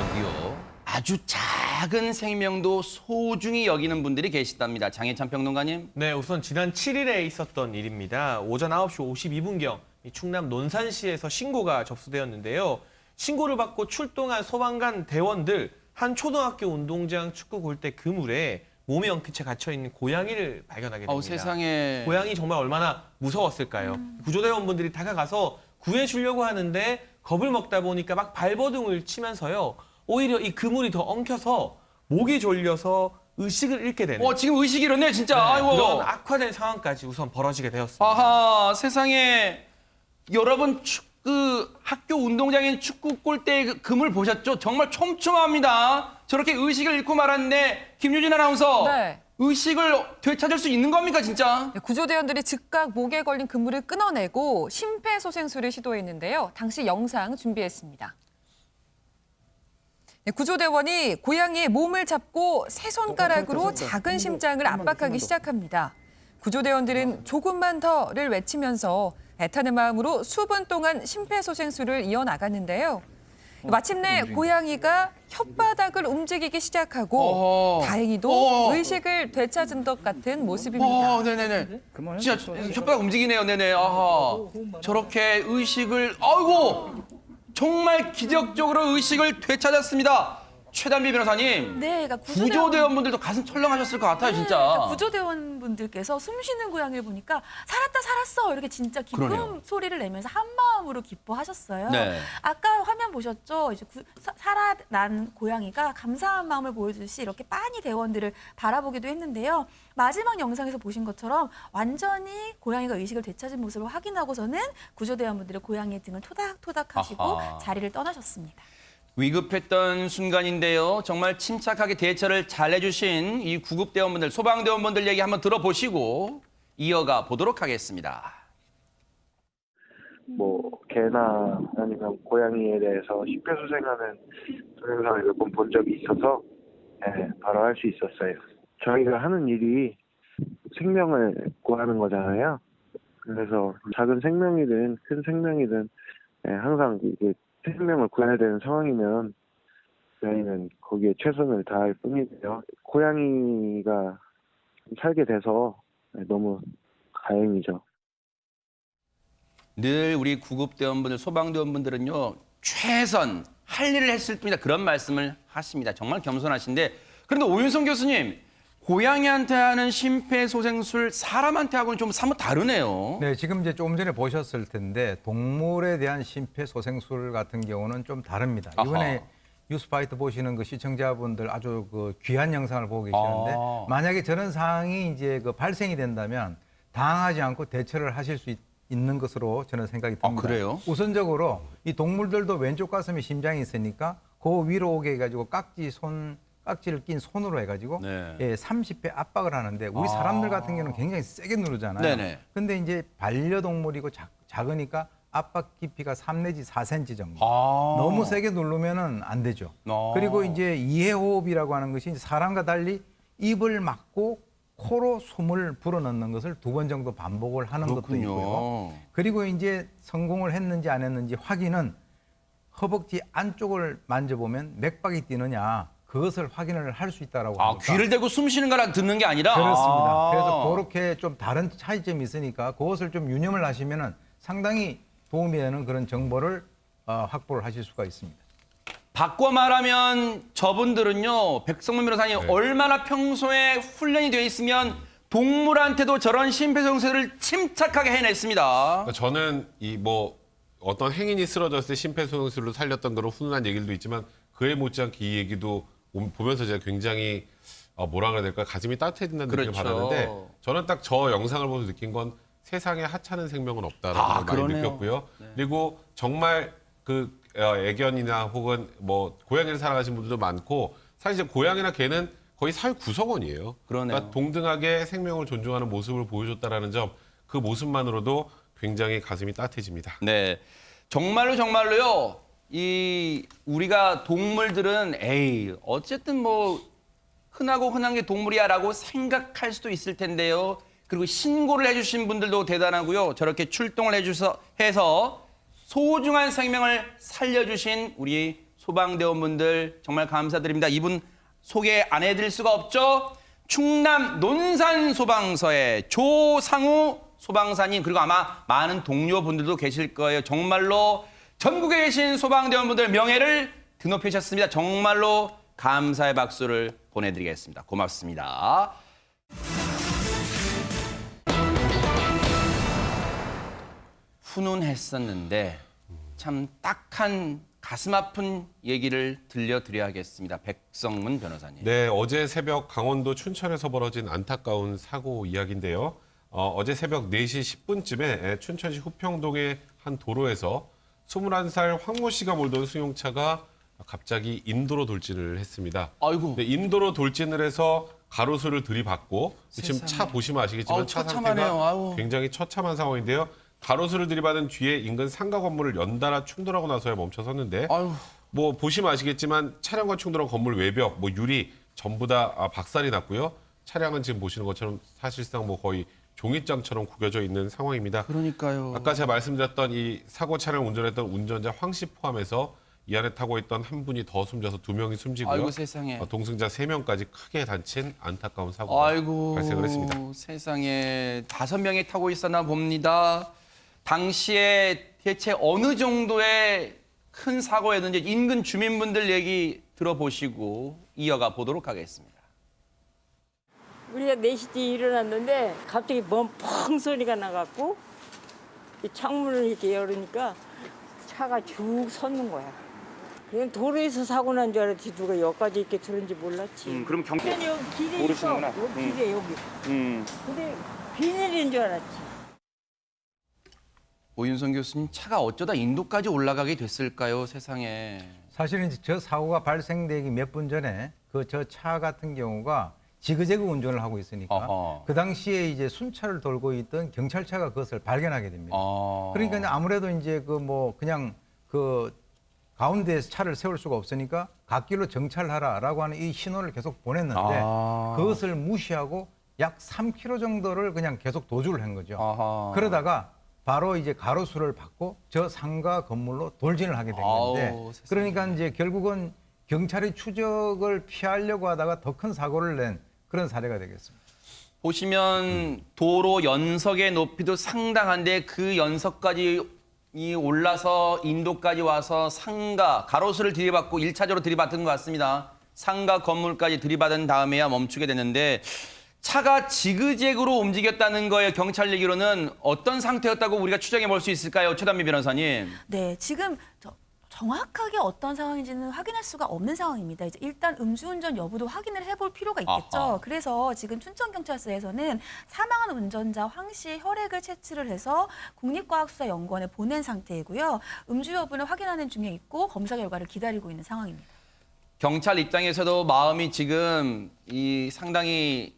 여기요. 아주 작은 생명도 소중히 여기는 분들이 계시답니다. 장혜찬 평론가님. 네, 우선 지난 7일에 있었던 일입니다. 오전 9시 52분경 충남 논산시에서 신고가 접수되었는데요. 신고를 받고 출동한 소방관 대원들 한 초등학교 운동장 축구 골대 그물에 몸이 엉킨 채 갇혀있는 고양이를 발견하게 됩니다. 세상에. 고양이 정말 얼마나 무서웠을까요? 구조대원분들이 다가가서 구해주려고 하는데 겁을 먹다 보니까 막 발버둥을 치면서요. 오히려 이 그물이 더 엉켜서 목이 졸려서 의식을 잃게 되는 지금 의식이 이렇네 진짜. 네, 아이고. 그런 악화된 상황까지 우선 벌어지게 되었습니다. 아하, 세상에. 여러분 학교 운동장에 축구 골대 그물 보셨죠? 정말 촘촘합니다. 저렇게 의식을 잃고 말았는데 김유진 아나운서. 네. 의식을 되찾을 수 있는 겁니까 진짜? 구조대원들이 즉각 목에 걸린 그물을 끊어내고 심폐소생술을 시도했는데요. 당시 영상 준비했습니다. 구조대원이 고양이의 몸을 잡고 세 손가락으로 작은 심장을 압박하기 시작합니다. 구조대원들은 조금만 더를 외치면서 애타는 마음으로 수분 동안 심폐소생술을 이어나갔는데요. 마침내 고양이가 혓바닥을 움직이기 시작하고 다행히도 의식을 되찾은 것 같은 모습입니다. 네네네. 진짜 혓바닥 움직이네요. 네네. 아하. 저렇게 의식을, 아이고! 정말 기적적으로 의식을 되찾았습니다. 최단비 변호사님. 네, 그러니까 구조대원분들도 가슴 철렁하셨을 것 같아요, 진짜. 그러니까 구조대원분들께서 숨 쉬는 고양이를 보니까 살았다 살았어 이렇게 진짜 기쁨 그러네요. 소리를 내면서 한 마음으로 기뻐하셨어요. 네. 아까 화면 보셨죠? 이제 살아난 고양이가 감사한 마음을 보여주듯이 이렇게 빤히 대원들을 바라보기도 했는데요. 마지막 영상에서 보신 것처럼 완전히 고양이가 의식을 되찾은 모습을 확인하고서는 구조대원분들이 고양이의 등을 토닥토닥 하시고 아하. 자리를 떠나셨습니다. 위급했던 순간인데요. 정말 침착하게 대처를 잘해주신 이 구급대원분들, 소방대원분들 얘기 한번 들어보시고 이어가 보도록 하겠습니다. 개나 아니면 고양이에 대해서 심폐소생하는 동영상을 몇 번 본 적이 있어서 바로 할 수 있었어요. 저희가 하는 일이 생명을 구하는 거잖아요. 그래서 작은 생명이든 큰 생명이든 항상 이게 생명을 구해야 되는 상황이면 저희는 거기에 최선을 다할 뿐이고요. 고양이가 살게 돼서 너무 다행이죠. 늘 우리 구급대원분들, 소방대원분들은요. 최선, 할 일을 했을 뿐이다. 그런 말씀을 하십니다. 정말 겸손하신데. 그런데 오윤성 교수님, 고양이한테 하는 심폐소생술 사람한테 하고는 좀 사뭇 다르네요. 네, 지금 이제 조금 전에 보셨을 텐데 동물에 대한 심폐소생술 같은 경우는 좀 다릅니다. 아하. 이번에 뉴스파이트 보시는 그 시청자분들 아주 그 귀한 영상을 보고 계시는데 만약에 저런 상황이 이제 그 발생이 된다면 당하지 않고 대처를 하실 수 있는 것으로 저는 생각이 듭니다. 그래요? 우선적으로 이 동물들도 왼쪽 가슴에 심장이 있으니까 그 위로 오게 해가지고 깍지를 낀 손으로 해가지고 네. 30배 압박을 하는데 우리 사람들 같은 경우는 굉장히 세게 누르잖아요. 네네. 근데 이제 반려동물이고 작으니까 압박 깊이가 3 내지 4cm 정도. 너무 세게 누르면은 안 되죠. 그리고 이제 이해호흡이라고 하는 것이 사람과 달리 입을 막고 코로 숨을 불어넣는 것을 2번 정도 반복을 하는 그렇군요. 것도 있고요. 그리고 이제 성공을 했는지 안 했는지 확인은 허벅지 안쪽을 만져보면 맥박이 뛰느냐 그것을 확인을 할 수 있다라고 합니다. 귀를 대고 숨 쉬는 거랑 듣는 게 아니라? 그렇습니다. 그래서 그렇게 좀 다른 차이점이 있으니까 그것을 좀 유념을 하시면은 상당히 도움이 되는 그런 정보를 확보를 하실 수가 있습니다. 바꿔 말하면 저분들은요, 백성문 변호사님, 얼마나 평소에 훈련이 되어 있으면 동물한테도 저런 심폐소생술을 침착하게 해냈습니다. 저는 어떤 행인이 쓰러졌을 때 심폐소생술로 살렸던 그런 훈훈한 얘기도 있지만 그에 못지않게 이 얘기도 보면서 제가 굉장히 뭐라 그래야 될까 가슴이 따뜻해진다는 느낌을 받았는데 저는 딱 저 영상을 보면서 느낀 건 세상에 하찮은 생명은 없다라는 걸 많이 느꼈고요. 그리고 정말 그 애견이나 혹은 고양이를 사랑하시는 분들도 많고 사실 고양이나 개는 거의 사회 구성원이에요. 그러니까 동등하게 생명을 존중하는 모습을 보여줬다라는 점, 그 모습만으로도 굉장히 가슴이 따뜻해집니다. 네, 정말로요. 우리가 동물들은 어쨌든 흔하고 흔한 게 동물이야라고 생각할 수도 있을 텐데요. 그리고 신고를 해주신 분들도 대단하고요. 저렇게 출동을 해서 소중한 생명을 살려주신 우리 소방대원분들 정말 감사드립니다. 이분 소개 안 해드릴 수가 없죠. 충남 논산 소방서의 조상우 소방사님, 그리고 아마 많은 동료분들도 계실 거예요. 정말로 전국에 계신 소방대원분들 명예를 드높이셨습니다. 정말로 감사의 박수를 보내드리겠습니다. 고맙습니다. 훈훈했었는데 참 딱한 가슴 아픈 얘기를 들려드려야겠습니다. 백성문 변호사님. 네, 어제 새벽 강원도 춘천에서 벌어진 안타까운 사고 이야기인데요. 어제 새벽 4시 10분쯤에 춘천시 후평동의 한 도로에서 21살 황모 씨가 몰던 승용차가 갑자기 인도로 돌진을 했습니다. 아이고. 네, 인도로 돌진을 해서 가로수를 들이받고 지금 세상에. 차 보시면 아시겠지만 아우, 차 처참하네요. 상태가 아우. 굉장히 처참한 상황인데요. 가로수를 들이받은 뒤에 인근 상가 건물을 연달아 충돌하고 나서야 멈춰섰는데 아유. 뭐 보시면 아시겠지만 차량과 충돌한 건물 외벽, 뭐 유리 전부 다 박살이 났고요. 차량은 지금 보시는 것처럼 사실상 뭐 거의 종잇장처럼 구겨져 있는 상황입니다. 그러니까요. 아까 제가 말씀드렸던 이 사고 차량 운전했던 운전자 황 씨 포함해서 이 안에 타고 있던 한 분이 더 숨져서 2명이 숨지고요. 아이고 세상에. 동승자 3명까지 크게 다친 안타까운 사고가 아이고 발생을 했습니다. 세상에 5명이 타고 있었나 봅니다. 당시에 대체 어느 정도의 큰 사고였는지 인근 주민분들 얘기 들어보시고 이어가 보도록 하겠습니다. 우리가 4시쯤 일어났는데 갑자기 멍펑 소리가 나갖고 이 창문을 이렇게 열으니까 차가 쭉 섰는 거야. 그냥 도로에서 사고 난 줄 알았지 누가 여기까지 이렇게 들은지 몰랐지. 그럼 그냥 여기 길에 모르시는구나. 있어. 여기 길에 여기. 근데 비 내리는 줄 알았지. 오윤성 교수님, 차가 어쩌다 인도까지 올라가게 됐을까요, 세상에. 사실은 이제 저 사고가 발생되기 몇 분 전에 그 저 차 같은 경우가 지그재그 운전을 하고 있으니까 어허. 그 당시에 이제 순찰을 돌고 있던 경찰차가 그것을 발견하게 됩니다. 그러니까 이제 아무래도 이제 그 뭐 그냥 그 가운데에서 차를 세울 수가 없으니까 갓길로 정찰하라라고 하는 이 신호를 계속 보냈는데 그것을 무시하고 약 3km 정도를 그냥 계속 도주를 한 거죠. 아하. 그러다가 바로 이제 가로수를 받고 저 상가 건물로 돌진을 하게 된 건데 아우, 세상에. 그러니까 이제 결국은 경찰의 추적을 피하려고 하다가 더 큰 사고를 낸 그런 사례가 되겠습니다. 보시면 도로 연석의 높이도 상당한데 그 연석까지 이 올라서 인도까지 와서 상가, 가로수를 들이받고 1차적으로 들이받은 것 같습니다. 상가 건물까지 들이받은 다음에야 멈추게 됐는데 차가 지그재그로 움직였다는 거예요. 경찰 얘기로는 어떤 상태였다고 우리가 추정해 볼 수 있을까요? 최단미 변호사님. 네, 지금 정확하게 어떤 상황인지는 확인할 수가 없는 상황입니다. 이제 일단 음주운전 여부도 확인을 해볼 필요가 있겠죠. 아하. 그래서 지금 춘천경찰서에서는 사망한 운전자 황 씨의 혈액을 채취를 해서 국립과학수사연구원에 보낸 상태이고요. 음주 여부는 확인하는 중에 있고 검사 결과를 기다리고 있는 상황입니다. 경찰 입장에서도 마음이 지금 이 상당히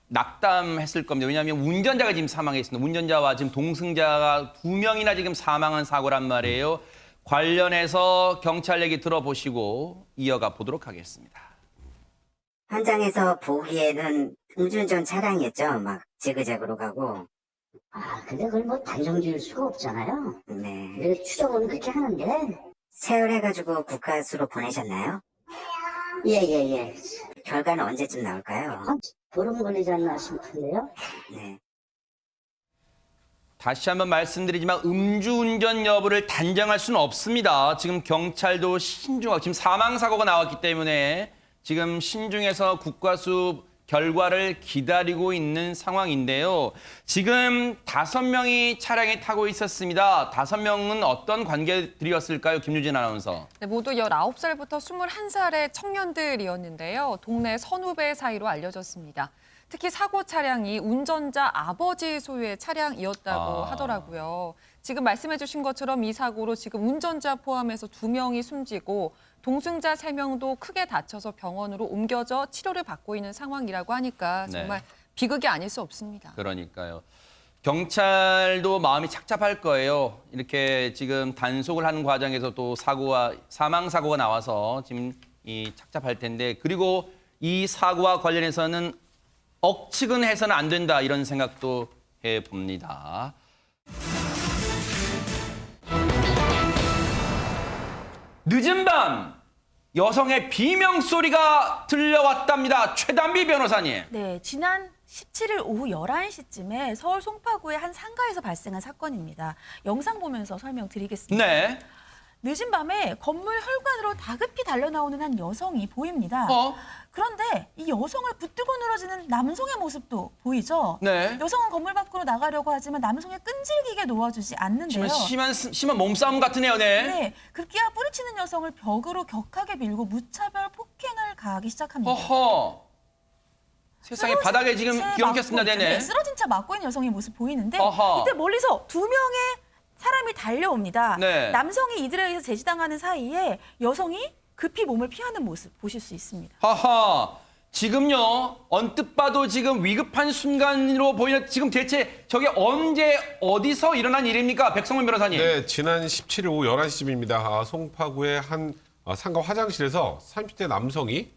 낙담했을 겁니다. 왜냐하면 운전자가 지금 사망했습니다. 운전자와 지금 동승자가 2명이나 지금 사망한 사고란 말이에요. 관련해서 경찰 얘기 들어보시고 이어가 보도록 하겠습니다. 현장에서 보기에는 음주운전 차량이었죠. 막 지그재그로 가고. 근데 그걸 뭐 단정 지을 수가 없잖아요. 네. 근데 추정은 그렇게 하는데. 세열해가지고 국가수로 보내셨나요? 예. 결과는 언제쯤 나올까요? 보름 걸리지 않나 싶은데요. 네. 다시 한번 말씀드리지만 음주운전 여부를 단정할 수는 없습니다. 지금 경찰도 신중하고 지금 사망사고가 나왔기 때문에 지금 신중해서 국과수 결과를 기다리고 있는 상황인데요. 지금 5명이 차량에 타고 있었습니다. 5명은 어떤 관계들이었을까요? 김유진 아나운서. 네, 모두 19살부터 21살의 청년들이었는데요. 동네 선후배 사이로 알려졌습니다. 특히 사고 차량이 운전자 아버지 소유의 차량이었다고 하더라고요. 지금 말씀해 주신 것처럼 이 사고로 지금 운전자 포함해서 2명이 숨지고 동승자 3명도 크게 다쳐서 병원으로 옮겨져 치료를 받고 있는 상황이라고 하니까 정말 비극이 아닐 수 없습니다. 그러니까요. 경찰도 마음이 착잡할 거예요. 이렇게 지금 단속을 하는 과정에서 또 사망사고가 나와서 지금 착잡할 텐데, 그리고 이 사고와 관련해서는 억측은 해서는 안 된다, 이런 생각도 해봅니다. 늦은 밤 여성의 비명 소리가 들려왔답니다. 최단비 변호사님. 네, 지난 17일 오후 11시쯤에 서울 송파구의 한 상가에서 발생한 사건입니다. 영상 보면서 설명드리겠습니다. 네. 늦은 밤에 건물 혈관으로 다급히 달려나오는 한 여성이 보입니다. 그런데 이 여성을 붙들고 늘어지는 남성의 모습도 보이죠? 네. 여성은 건물 밖으로 나가려고 하지만 남성이 끈질기게 놓아주지 않는데요. 심한 몸싸움 같으네요. 네. 네, 급기야 뿌리치는 여성을 벽으로 격하게 밀고 무차별 폭행을 가하기 시작합니다. 허허. 세상에 바닥에 지금 기어켰습니다. 네네. 쓰러진 채 맞고 있는 여성의 모습 보이는데 어허. 이때 멀리서 두 명의 사람이 달려옵니다. 네. 남성이 이들에 의해서 제지당하는 사이에 여성이 급히 몸을 피하는 모습 보실 수 있습니다. 하하. 지금요. 언뜻 봐도 지금 위급한 순간으로 보이는 지금 대체 저게 언제 어디서 일어난 일입니까? 백성문 변호사님. 네, 지난 17일 오후 11시쯤입니다. 송파구의 한 상가 화장실에서 30대 남성이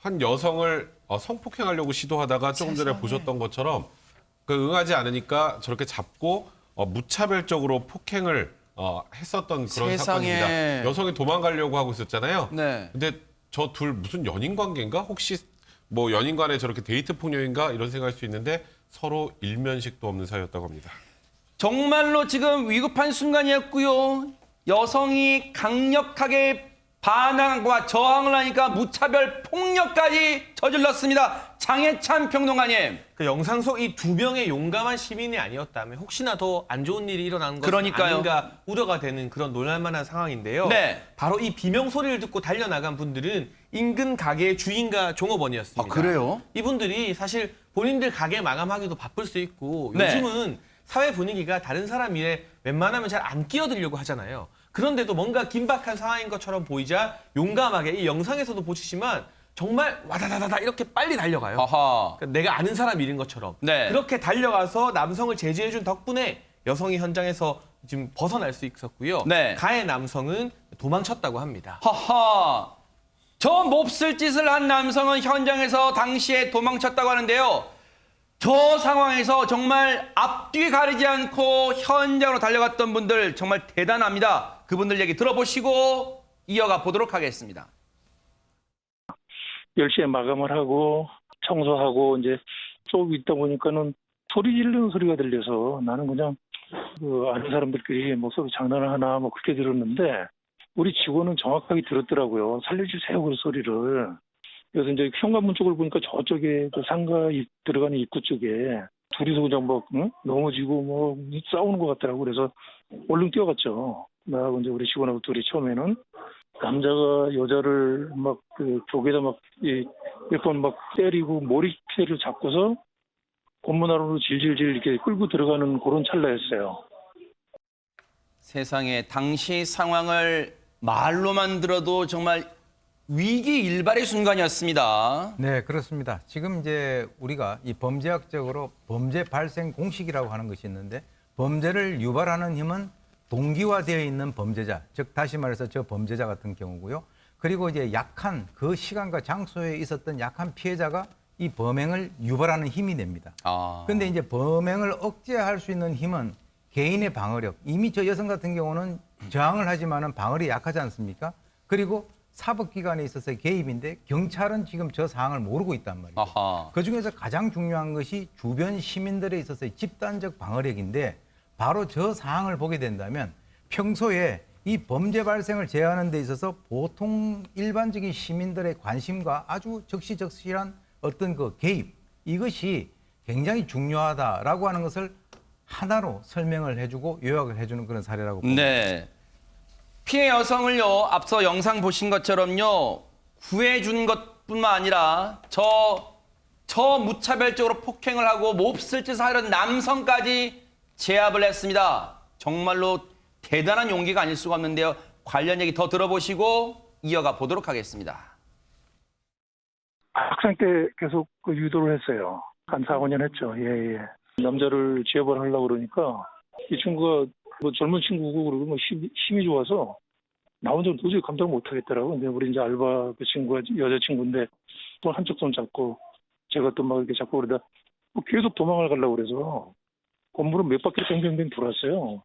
한 여성을 성폭행하려고 시도하다가 조금 전에 보셨던 것처럼 응하지 않으니까 저렇게 잡고 무차별적으로 폭행을 했었던 그런 세상에. 사건입니다. 여성이 도망가려고 하고 있었잖아요. 네. 근데 저 둘 무슨 연인 관계인가? 혹시 뭐 연인 간에 저렇게 데이트 폭력인가? 이런 생각할 수 있는데 서로 일면식도 없는 사이였다고 합니다. 정말로 지금 위급한 순간이었고요. 여성이 강력하게 반항과 저항을 하니까 무차별 폭력까지 저질렀습니다. 장해찬 평론가님. 그 영상 속 이 두 명의 용감한 시민이 아니었다면 혹시나 더 안 좋은 일이 일어나는 것은 그러니까요. 아닌가 우려가 되는 그런 놀랄만한 상황인데요. 네. 바로 이 비명 소리를 듣고 달려나간 분들은 인근 가게의 주인과 종업원이었습니다. 그래요? 이분들이 사실 본인들 가게 마감하기도 바쁠 수 있고 네. 요즘은 사회 분위기가 다른 사람 일에 웬만하면 잘 안 끼어들려고 하잖아요. 그런데도 뭔가 긴박한 상황인 것처럼 보이자 용감하게 이 영상에서도 보시지만 정말 와다다다다 이렇게 빨리 달려가요. 아하. 그러니까 내가 아는 사람 일인 것처럼. 네. 그렇게 달려가서 남성을 제지해준 덕분에 여성이 현장에서 지금 벗어날 수 있었고요. 네. 가해 남성은 도망쳤다고 합니다. 하하. 저 몹쓸 짓을 한 남성은 현장에서 당시에 도망쳤다고 하는데요. 저 상황에서 정말 앞뒤 가리지 않고 현장으로 달려갔던 분들 정말 대단합니다. 그분들 얘기 들어보시고 이어가 보도록 하겠습니다. 10시에 마감을 하고 청소하고 이제 쏘고 있다 보니까는 소리 지르는 소리가 들려서 나는 그냥 아는 사람들끼리 뭐 서로 장난을 하나 뭐 그렇게 들었는데 우리 직원은 정확하게 들었더라고요. 살려주세요 그 소리를. 그래서 이제 현관문 쪽을 보니까 저쪽에 그 상가 들어가는 입구 쪽에 둘이서 그냥 막 넘어지고 뭐 싸우는 것 같더라고. 그래서 얼른 뛰어갔죠. 나하고 이제 우리 직원하고 둘이 처음에는 남자가 여자를 막 그 벽에다 막 몇 번 막 때리고 머리채를 잡고서 건물 안으로 질질질 이렇게 끌고 들어가는 그런 찰나였어요. 세상에 당시 상황을 말로만 들어도 정말 위기일발의 순간이었습니다. 네, 그렇습니다. 지금 이제 우리가 이 범죄학적으로 범죄 발생 공식이라고 하는 것이 있는데 범죄를 유발하는 힘은 동기화되어 있는 범죄자, 즉 다시 말해서 저 범죄자 같은 경우고요. 그리고 이제 약한 그 시간과 장소에 있었던 약한 피해자가 이 범행을 유발하는 힘이 됩니다. 그런데 이제 범행을 억제할 수 있는 힘은 개인의 방어력. 이미 저 여성 같은 경우는 저항을 하지만은 방어력이 약하지 않습니까? 그리고 사법기관에 있어서의 개입인데 경찰은 지금 저 상황을 모르고 있단 말이에요. 아하. 그중에서 가장 중요한 것이 주변 시민들에 있어서의 집단적 방어력인데 바로 저 상황을 보게 된다면 평소에 이 범죄 발생을 제어하는 데 있어서 보통 일반적인 시민들의 관심과 아주 적시적시한 어떤 그 개입, 이것이 굉장히 중요하다라고 하는 것을 하나로 설명을 해주고 요약을 해주는 그런 사례라고 봅니다. 네. 피해 여성을요, 앞서 영상 보신 것처럼요, 구해준 것뿐만 아니라 저 무차별적으로 폭행을 하고 몹쓸 짓을 하려는 남성까지 제압을 했습니다. 정말로 대단한 용기가 아닐 수가 없는데요. 관련 얘기 더 들어보시고 이어가 보도록 하겠습니다. 학생 때 계속 그 유도를 했어요. 한 4, 5년 했죠. 예. 남자를 제압을 하려고 그러니까 이 친구가 뭐 젊은 친구고 그리고 뭐 힘이 좋아서 나 혼자 도저히 감당을 못 하겠더라고. 근데 우리 이제 알바 그 친구가 여자친구인데 또 한쪽 손 잡고 제가 또 막 이렇게 잡고 그러다 뭐 계속 도망을 가려고 그래서 건물을 몇 바퀴 뱅뱅뱅 돌았어요.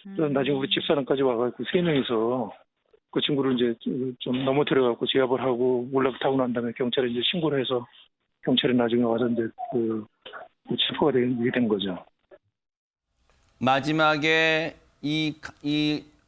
그래서 나중에 우리 집사람까지 와가지고 3명이서 그 친구를 이제 좀 넘어뜨려갖고 제압을 하고 올라타고 난 다음에 경찰에 이제 신고를 해서 경찰이 나중에 와서 이제 그 체포가 되게 된 거죠. 마지막에 이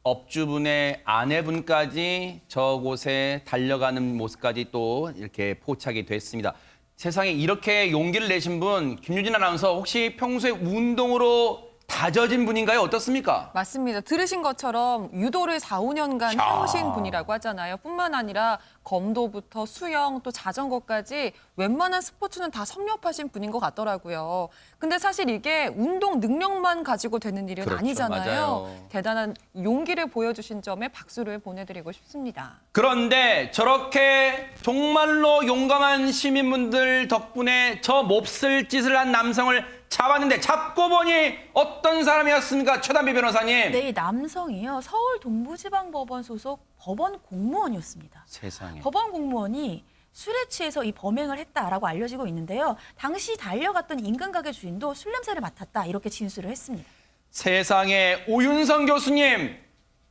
업주분의 아내분까지 저곳에 달려가는 모습까지 또 이렇게 포착이 됐습니다. 세상에 이렇게 용기를 내신 분, 김유진 아나운서 혹시 평소에 운동으로 다져진 분인가요? 어떻습니까? 맞습니다. 들으신 것처럼 유도를 4, 5년간 해오신 분이라고 하잖아요. 뿐만 아니라 검도부터 수영 또 자전거까지 웬만한 스포츠는 다 섭렵하신 분인 것 같더라고요. 근데 사실 이게 운동 능력만 가지고 되는 일은 그렇죠. 아니잖아요. 맞아요. 대단한 용기를 보여주신 점에 박수를 보내드리고 싶습니다. 그런데 저렇게 정말로 용감한 시민분들 덕분에 저 몹쓸 짓을 한 남성을 잡았는데 잡고 보니 어떤 사람이었습니까? 최단비 변호사님. 네, 이 남성이요. 서울 동부지방법원 소속 법원 공무원이었습니다. 세상에. 법원 공무원이 술에 취해서 이 범행을 했다라고 알려지고 있는데요. 당시 달려갔던 인근 가게 주인도 술 냄새를 맡았다 이렇게 진술을 했습니다. 세상에 오윤성 교수님,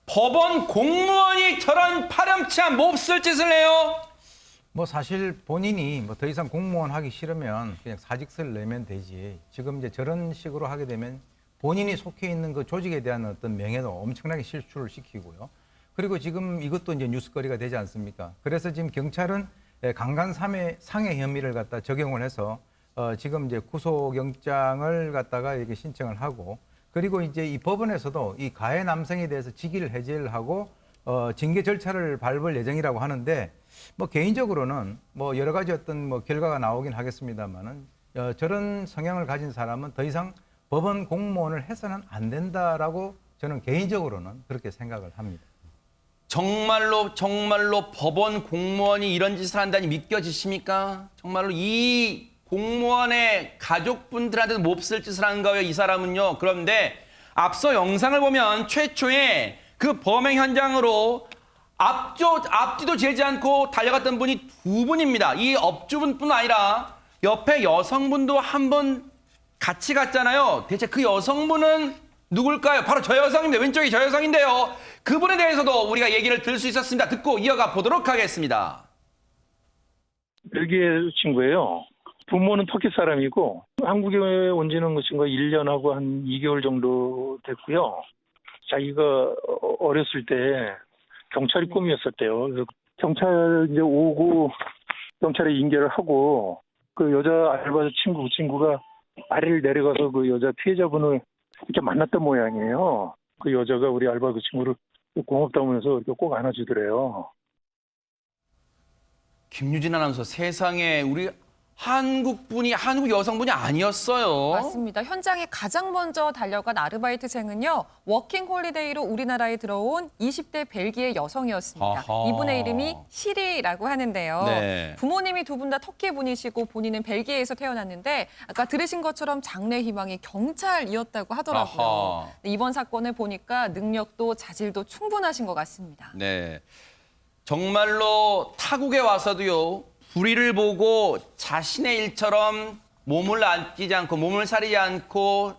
법원 공무원이 저런 파렴치한 몹쓸 짓을 해요? 뭐 사실 본인이 뭐 더 이상 공무원 하기 싫으면 그냥 사직서를 내면 되지. 지금 이제 저런 식으로 하게 되면 본인이 속해 있는 그 조직에 대한 어떤 명예도 엄청나게 실추를 시키고요. 그리고 지금 이것도 이제 뉴스거리가 되지 않습니까? 그래서 지금 경찰은 강간상해 혐의를 갖다 적용을 해서 지금 이제 구속영장을 갖다가 이렇게 신청을 하고, 그리고 이제 이 법원에서도 이 가해 남성에 대해서 직위를 해제를 하고 징계 절차를 밟을 예정이라고 하는데, 뭐 개인적으로는 뭐 여러 가지 어떤 뭐 결과가 나오긴 하겠습니다만은 저런 성향을 가진 사람은 더 이상 법원 공무원을 해서는 안 된다라고 저는 개인적으로는 그렇게 생각을 합니다. 정말로 법원 공무원이 이런 짓을 한다니 믿겨지십니까? 정말로 이 공무원의 가족분들한테도 몹쓸 짓을 한 거예요, 이 사람은요. 그런데 앞서 영상을 보면 최초에 그 범행 현장으로 앞뒤도 재지 않고 달려갔던 분이 두 분입니다. 이 업주분뿐 아니라 옆에 여성분도 한 번 같이 갔잖아요. 대체 그 여성분은 누굴까요? 바로 저 여성인데, 왼쪽이 저 여성인데요. 그분에 대해서도 우리가 얘기를 들을 수 있었습니다. 듣고 이어가 보도록 하겠습니다. 벨기에 친구예요. 부모는 터키 사람이고 한국에 온 지는 그 친구가 1년하고 한 2개월 정도 됐고요. 자기가 어렸을 때 경찰이 꿈이었었대요. 그래서 경찰 이제 오고 경찰에 인계를 하고 그 여자 알바 친구가 아래를 내려가서 그 여자 피해자분을 이렇게 만났던 모양이에요. 그 여자가 우리 알바 그 친구를 고맙다고 하면서 이렇게 꼭 안아주더래요. 김유진 아나운서, 세상에 우리 한국 여성분이 아니었어요. 맞습니다. 현장에 가장 먼저 달려간 아르바이트생은요, 워킹 홀리데이로 우리나라에 들어온 20대 벨기에 여성이었습니다. 아하. 이분의 이름이 시리라고 하는데요. 네. 부모님이 두 분 다 터키 분이시고 본인은 벨기에에서 태어났는데 아까 들으신 것처럼 장래 희망이 경찰이었다고 하더라고요. 아하. 이번 사건을 보니까 능력도 자질도 충분하신 것 같습니다. 네. 정말로 타국에 와서도요, 불의를 보고 자신의 일처럼 몸을 아끼지 않고 몸을 사리지 않고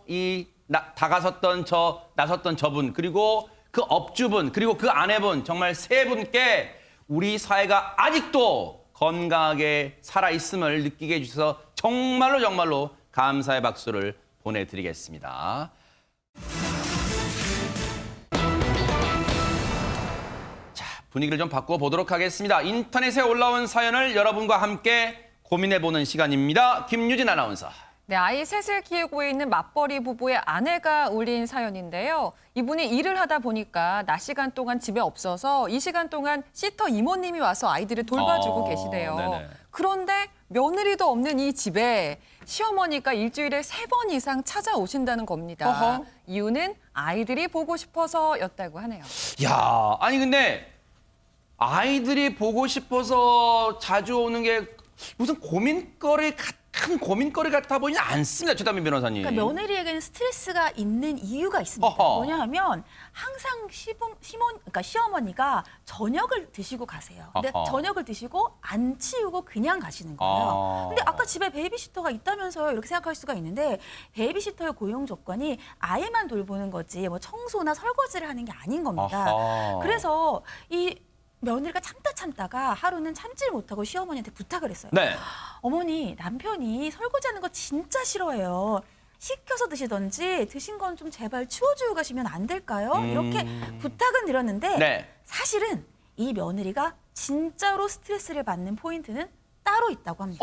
나섰던 저분, 그리고 그 업주분, 그리고 그 아내분, 정말 세 분께 우리 사회가 아직도 건강하게 살아있음을 느끼게 해주셔서 정말로 감사의 박수를 보내드리겠습니다. 분위기를 좀 바꿔보도록 하겠습니다. 인터넷에 올라온 사연을 여러분과 함께 고민해보는 시간입니다. 김유진 아나운서. 네, 아이 셋을 키우고 있는 맞벌이 부부의 아내가 올린 사연인데요. 이분이 일을 하다 보니까 낮 시간 동안 집에 없어서 이 시간 동안 시터 이모님이 와서 아이들을 돌봐주고 계시대요. 네네. 그런데 며느리도 없는 이 집에 시어머니가 일주일에 3번 이상 찾아오신다는 겁니다. 어허. 이유는 아이들이 보고 싶어서였다고 하네요. 야, 아니 근데 아이들이 보고 싶어서 자주 오는 게 무슨 고민거리 큰 고민거리 같아 보이지 않습니다. 최단민 변호사님. 그러니까 며느리에게는 스트레스가 있는 이유가 있습니다. 어허. 뭐냐하면 항상 그러니까 시어머니가 저녁을 드시고 가세요. 근데 어허. 저녁을 드시고 안 치우고 그냥 가시는 거예요. 근데 아까 집에 베이비시터가 있다면서요, 이렇게 생각할 수가 있는데 베이비시터의 고용 조건이 아이만 돌보는 거지 뭐 청소나 설거지를 하는 게 아닌 겁니다. 어허. 그래서 이 며느리가 참다가 하루는 참질 못하고 시어머니한테 부탁을 했어요. 네. 어머니, 남편이 설거지하는 거 진짜 싫어해요. 시켜서 드시던지 드신 건 좀 제발 치워주고 가시면 안 될까요? 이렇게 부탁은 드렸는데 네. 사실은 이 며느리가 진짜로 스트레스를 받는 포인트는 따로 있다고 합니다.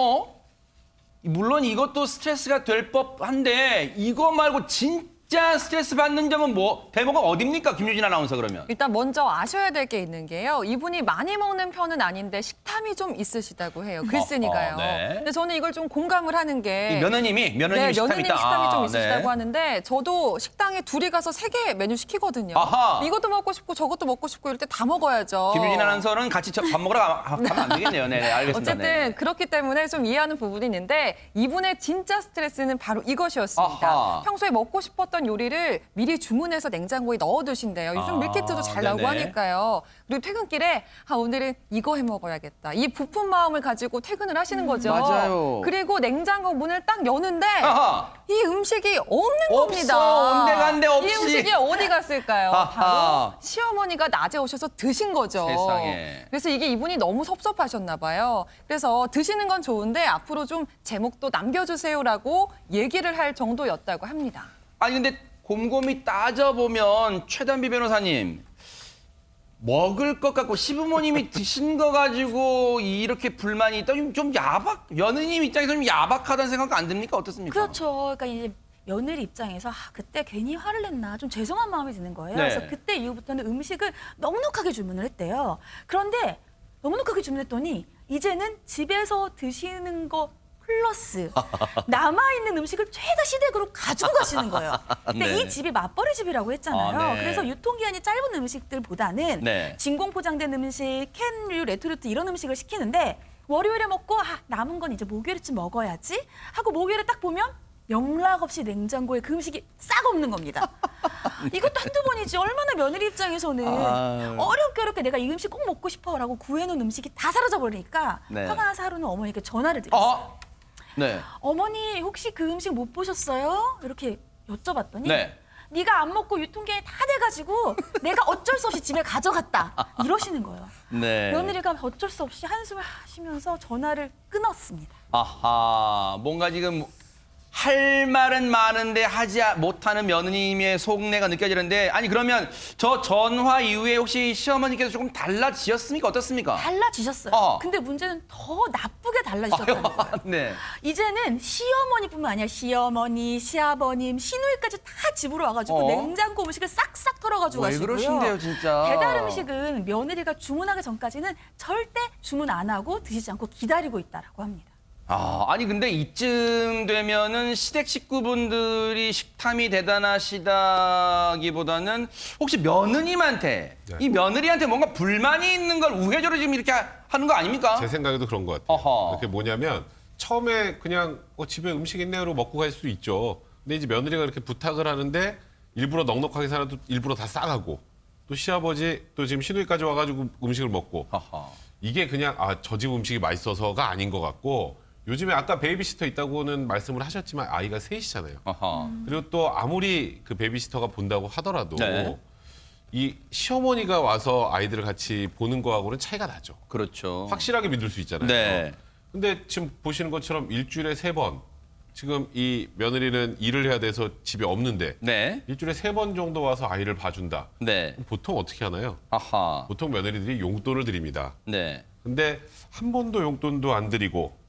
물론 이것도 스트레스가 될 법한데 이거 말고 진짜 스트레스 받는 점은 대목은 어딥니까? 김유진 아나운서 그러면. 일단 먼저 아셔야 될 게 있는 게요. 이분이 많이 먹는 편은 아닌데 식탐이 좀 있으시다고 해요. 글쓴이가요. 네. 근데 저는 이걸 좀 공감을 하는 게 이 며느님이 식탐이 며느님 있다. 식탐이 좀 아, 있으시다고 네. 하는데 저도 식당에 둘이 가서 3개 메뉴 시키거든요. 아하. 이것도 먹고 싶고 저것도 먹고 싶고 이럴 때 다 먹어야죠. 김유진 아나운서는 같이 밥 먹으러 가면 안 되겠네요. 네, 알겠습니다. 어쨌든 네. 그렇기 때문에 좀 이해하는 부분이 있는데 이분의 진짜 스트레스는 바로 이것이었습니다. 아하. 평소에 먹고 싶었던 요리를 미리 주문해서 냉장고에 넣어두신대요. 요즘 밀키트도 잘 나오고 네네. 하니까요. 그리고 퇴근길에 오늘은 이거 해 먹어야겠다. 이 부푼 마음을 가지고 퇴근을 하시는 거죠. 맞아요. 그리고 냉장고 문을 딱 여는데 아하. 이 음식이 없는 없어. 겁니다. 온데간데 없이. 이 음식이 어디 갔을까요? 아하. 바로 시어머니가 낮에 오셔서 드신 거죠. 세상에. 그래서 이게 이분이 너무 섭섭하셨나 봐요. 그래서 드시는 건 좋은데 앞으로 좀 제목도 남겨주세요라고 얘기를 할 정도였다고 합니다. 아니 근데 곰곰이 따져보면 최단비 변호사님 먹을 것 같고 시부모님이 드신 거 가지고 이렇게 불만이 있다. 좀 며느님 입장에서 좀 야박하다는 생각 안 듭니까? 어떻습니까? 그렇죠. 그러니까 이제 며느리 입장에서 그때 괜히 화를 냈나 좀 죄송한 마음이 드는 거예요. 네. 그래서 그때 이후부터는 음식을 넉넉하게 주문을 했대요. 그런데 넉넉하게 주문했더니 이제는 집에서 드시는 거 플러스 남아있는 음식을 죄다 시댁으로 가지고 가시는 거예요. 근데 네. 이 집이 맞벌이 집이라고 했잖아요. 아, 네. 그래서 유통기한이 짧은 음식들보다는 네. 진공 포장된 음식, 캔류, 레토르트 이런 음식을 시키는데 월요일에 먹고 남은 건 이제 목요일쯤 먹어야지 하고 목요일에 딱 보면 영락 없이 냉장고에 그 음식이 싹 없는 겁니다. 이것도 한두 번이지 얼마나 며느리 입장에서는 어렵게 내가 이 음식 꼭 먹고 싶어라고 구해놓은 음식이 다 사라져 버리니까 네. 화가 나서 하루는 어머니께 전화를 드렸어요. 네. 어머니 혹시 그 음식 못 보셨어요? 이렇게 여쭤봤더니 네. 네가 안 먹고 유통기한이 다 돼가지고 내가 어쩔 수 없이 집에 가져갔다 이러시는 거예요. 네. 며느리가 어쩔 수 없이 한숨을 하시면서 전화를 끊었습니다. 아하, 뭔가 지금 할 말은 많은데 하지 못하는 며느님의 속내가 느껴지는데 아니 그러면 저 전화 이후에 혹시 시어머니께서 조금 달라지셨습니까? 어떻습니까? 달라지셨어요. 근데 문제는 더 나쁘게 달라지셨다는 거예요. 네. 이제는 시어머니뿐만 아니라 시어머니, 시아버님, 시누이까지 다 집으로 와가지고 냉장고 음식을 싹싹 털어가지고 왜 가시고요. 그러신데요, 진짜? 배달 음식은 며느리가 주문하기 전까지는 절대 주문 안 하고 드시지 않고 기다리고 있다라고 합니다. 아니 근데 이쯤 되면은 시댁 식구분들이 식탐이 대단하시다기보다는 혹시 며느님한테 네. 이 며느리한테 뭔가 불만이 있는 걸 우회적으로 지금 이렇게 하는 거 아닙니까? 제 생각에도 그런 것 같아요. 어허. 그게 뭐냐면 처음에 그냥 집에 음식 있네요로 먹고 갈 수 있죠. 근데 이제 며느리가 그렇게 부탁을 하는데 일부러 넉넉하게 살아도 일부러 다 싸가고 또 시아버지 또 지금 시누이까지 와가지고 음식을 먹고 이게 그냥 저 집 음식이 맛있어서가 아닌 것 같고 요즘에 아까 베이비시터 있다고는 말씀을 하셨지만 아이가 셋이잖아요. 그리고 또 아무리 그 베이비시터가 본다고 하더라도 네. 이 시어머니가 와서 아이들을 같이 보는 거하고는 차이가 나죠. 그렇죠. 확실하게 믿을 수 있잖아요. 네. 근데 지금 보시는 것처럼 일주일에 3번 지금 이 며느리는 일을 해야 돼서 집에 없는데 네. 일주일에 3번 정도 와서 아이를 봐준다. 네. 보통 어떻게 하나요? 아하. 보통 며느리들이 용돈을 드립니다. 네. 근데 한 번도 용돈도 안 드리고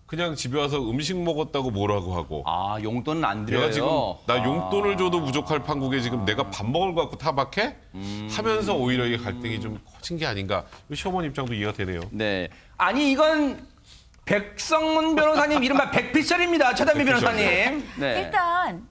그냥 집에 와서 음식 먹었다고 뭐라고 하고 용돈은 안 드려요. 내가 지금 나 용돈을 줘도 부족할 판국에 지금 내가 밥 먹을 거 갖고 타박해? 하면서 오히려 이 갈등이 좀 커진 게 아닌가. 시어머니 입장도 이해가 되네요. 네. 아니 이건 백성문 변호사님 이른바 백피셜입니다. 최단미 백피셜. 변호사님. 네. 일단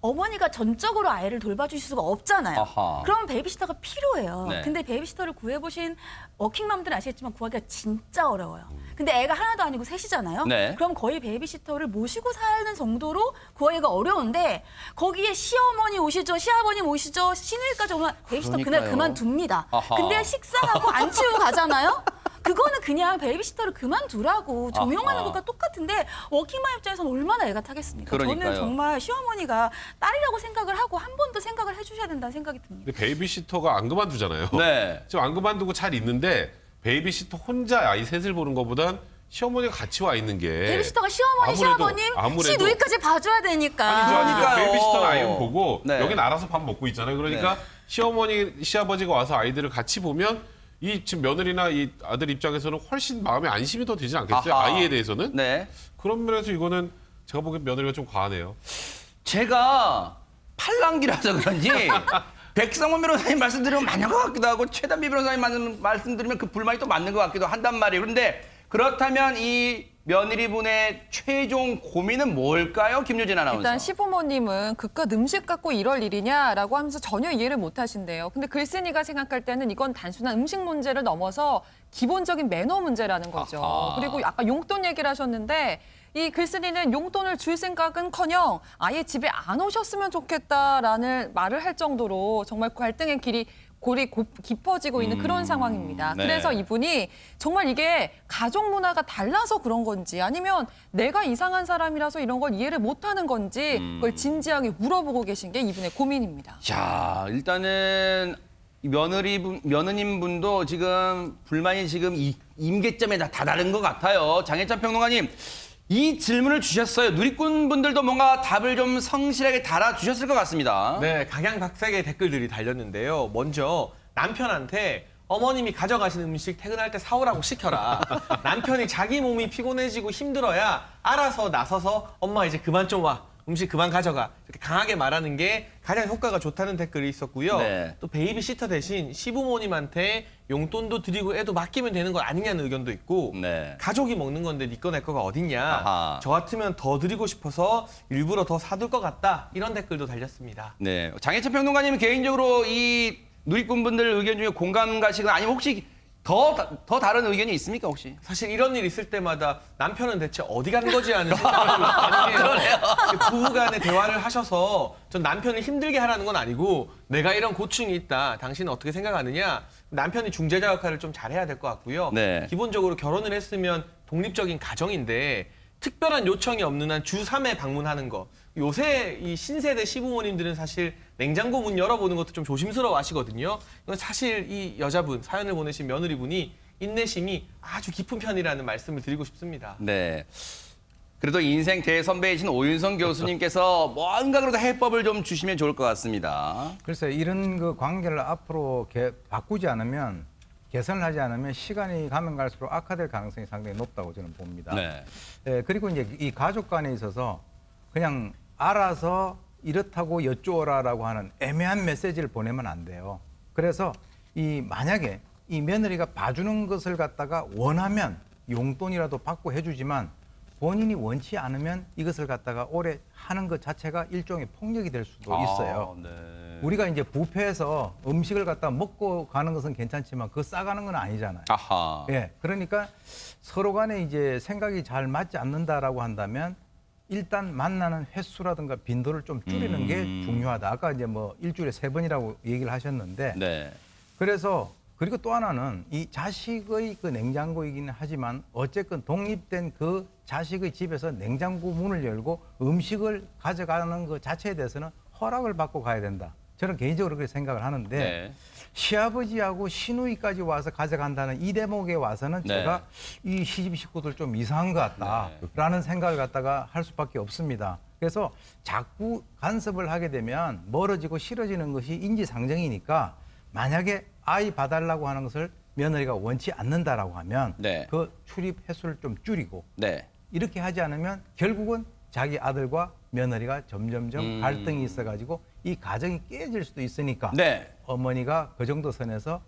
어머니가 전적으로 아이를 돌봐주실 수가 없잖아요. 아하. 그러면 베이비시터가 필요해요. 네. 근데 베이비시터를 구해보신 워킹맘들은 아시겠지만 구하기가 진짜 어려워요. 근데 애가 하나도 아니고 셋이잖아요. 네. 그럼 거의 베이비시터를 모시고 사는 정도로 구하기가 어려운데 거기에 시어머니 오시죠, 시아버님 오시죠, 시누이까지 오면 베이비시터 그날 그러니까요. 그만둡니다. 아하. 근데 식사하고 안 치우고 가잖아요. 그거는 그냥 베이비시터를 그만두라고 종용하는 아하. 것과 똑같은데 워킹맘 입장에서는 얼마나 애가 타겠습니까? 그러니까요. 저는 정말 시어머니가 딸이라고 생각을 하고 한 번 더 생각을 해주셔야 된다는 생각이 듭니다. 근데 베이비시터가 안 그만두잖아요. 네. 지금 안 그만두고 잘 있는데 베이비시터 혼자 아이 셋을 보는 것보단 시어머니가 같이 와 있는 게 베이비시터가 시어머니, 시아버님, 아무래도 시누이까지 봐줘야 되니까. 아니죠. 그러니까요. 베이비시터는 아이는 보고 네. 여긴 알아서 밥 먹고 있잖아요. 그러니까 네. 시어머니, 시아버지가 와서 아이들을 같이 보면 이 지금 며느리나 이 아들 입장에서는 훨씬 마음에 안심이 더 되지 않겠어요? 아하. 아이에 대해서는? 네. 그런 면에서 이거는 제가 보기엔 며느리가 좀 과하네요. 제가 팔랑귀라서 그런지 백성원 변호사님 말씀 들으면 맞는 것 같기도 하고 최단비 변호사님 말씀 들으면 그 불만이 또 맞는 것 같기도 한단 말이에요. 그런데 그렇다면 이 며느리분의 최종 고민은 뭘까요? 김유진 아나운서. 일단 시부모님은 그깟 음식 갖고 이럴 일이냐라고 하면서 전혀 이해를 못 하신대요. 근데 글쓴이가 생각할 때는 이건 단순한 음식 문제를 넘어서 기본적인 매너 문제라는 거죠. 아하. 그리고 아까 용돈 얘기를 하셨는데 이 글쓴이는 용돈을 줄 생각은커녕 아예 집에 안 오셨으면 좋겠다라는 말을 할 정도로 정말 갈등의 골이 깊어지고 있는 그런 상황입니다. 네. 그래서 이분이 정말 이게 가족 문화가 달라서 그런 건지 아니면 내가 이상한 사람이라서 이런 걸 이해를 못하는 건지 그걸 진지하게 물어보고 계신 게 이분의 고민입니다. 자, 일단은 며느님 분도 지금 불만이 지금 임계점에 다 다른 것 같아요. 장혜찬 평론가님, 이 질문을 주셨어요. 누리꾼 분들도 뭔가 답을 좀 성실하게 달아주셨을 것 같습니다. 네, 각양각색의 댓글들이 달렸는데요. 먼저 남편한테 어머님이 가져가신 음식 퇴근할 때 사오라고 시켜라. 남편이 자기 몸이 피곤해지고 힘들어야 알아서 나서서 엄마 이제 그만 좀 와. 음식 그만 가져가. 이렇게 강하게 말하는 게 가장 효과가 좋다는 댓글이 있었고요. 네. 또 베이비시터 대신 시부모님한테 용돈도 드리고 애도 맡기면 되는 거 아니냐는 의견도 있고 네. 가족이 먹는 건데 네 거 내 거가 어딨냐. 아하. 저 같으면 더 드리고 싶어서 일부러 더 사둘 것 같다. 이런 댓글도 달렸습니다. 네. 장혜찬 평론가님 개인적으로 이 누리꾼 분들 의견 중에 공감 가시거나 아니면 혹시 더 다른 의견이 있습니까 혹시? 사실 이런 일 있을 때마다 남편은 대체 어디 간 거지 하는 생각을 많이 해요. 부부 간의 대화를 하셔서 전 남편을 힘들게 하라는 건 아니고 내가 이런 고충이 있다. 당신은 어떻게 생각하느냐. 남편이 중재자 역할을 좀 잘해야 될 것 같고요. 네. 기본적으로 결혼을 했으면 독립적인 가정인데 특별한 요청이 없는 한 주 3회 방문하는 거. 요새 이 신세대 시부모님들은 사실 냉장고 문 열어보는 것도 좀 조심스러워 하시거든요. 이건 사실 이 여자분, 사연을 보내신 며느리분이 인내심이 아주 깊은 편이라는 말씀을 드리고 싶습니다. 네. 그래도 인생 대선배이신 오윤성 교수님께서 뭔가 그래도 해법을 좀 주시면 좋을 것 같습니다. 그래서 이런 그 관계를 앞으로 바꾸지 않으면 개선을 하지 않으면 시간이 가면 갈수록 악화될 가능성이 상당히 높다고 저는 봅니다. 네. 예, 그리고 이제 이 가족 간에 있어서 그냥 알아서 이렇다고 여쭈어라라고 하는 애매한 메시지를 보내면 안 돼요. 그래서 만약에 이 며느리가 봐주는 것을 갖다가 원하면 용돈이라도 받고 해주지만 본인이 원치 않으면 이것을 갖다가 오래 하는 것 자체가 일종의 폭력이 될 수도 있어요. 네. 우리가 이제 뷔페에서 음식을 갖다 먹고 가는 것은 괜찮지만 그거 싸가는 건 아니잖아요. 아하. 예, 그러니까 서로 간에 이제 생각이 잘 맞지 않는다라고 한다면 일단 만나는 횟수라든가 빈도를 좀 줄이는 게 중요하다. 아까 이제 뭐 일주일에 3번이라고 얘기를 하셨는데 네. 그래서 그리고 또 하나는 이 자식의 그 냉장고이기는 하지만 어쨌건 독립된 그 자식의 집에서 냉장고 문을 열고 음식을 가져가는 것 자체에 대해서는 허락을 받고 가야 된다. 저는 개인적으로 그렇게 생각을 하는데 네. 시아버지하고 시누이까지 와서 가져간다는 이 대목에 와서는 네. 제가 이 시집 식구들 좀 이상한 것 같다라는 생각을 갖다가 할 수밖에 없습니다. 그래서 자꾸 간섭을 하게 되면 멀어지고 싫어지는 것이 인지상정이니까 만약에 아이 봐달라고 하는 것을 며느리가 원치 않는다라고 하면 네. 그 출입 횟수를 좀 줄이고 네. 이렇게 하지 않으면 결국은 자기 아들과 며느리가 점점점 갈등이 있어가지고 이 가정이 깨질 수도 있으니까 네. 어머니가 그 정도 선에서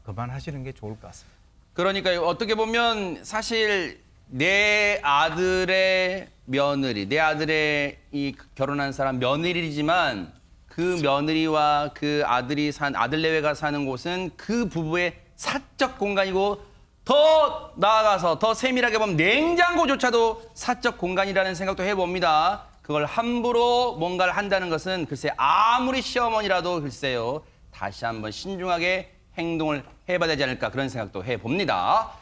그만하시는 게 좋을 것 같습니다. 그러니까 어떻게 보면 사실 내 아들의 며느리, 내 아들의 이 결혼한 사람 며느리지만 그 며느리와 그 아들 내외가 사는 곳은 그 부부의 사적 공간이고 더 나아가서 더 세밀하게 보면 냉장고조차도 사적 공간이라는 생각도 해봅니다. 그걸 함부로 뭔가를 한다는 것은 글쎄 아무리 시어머니라도 글쎄요. 다시 한번 신중하게 행동을 해봐야 되지 않을까 그런 생각도 해봅니다.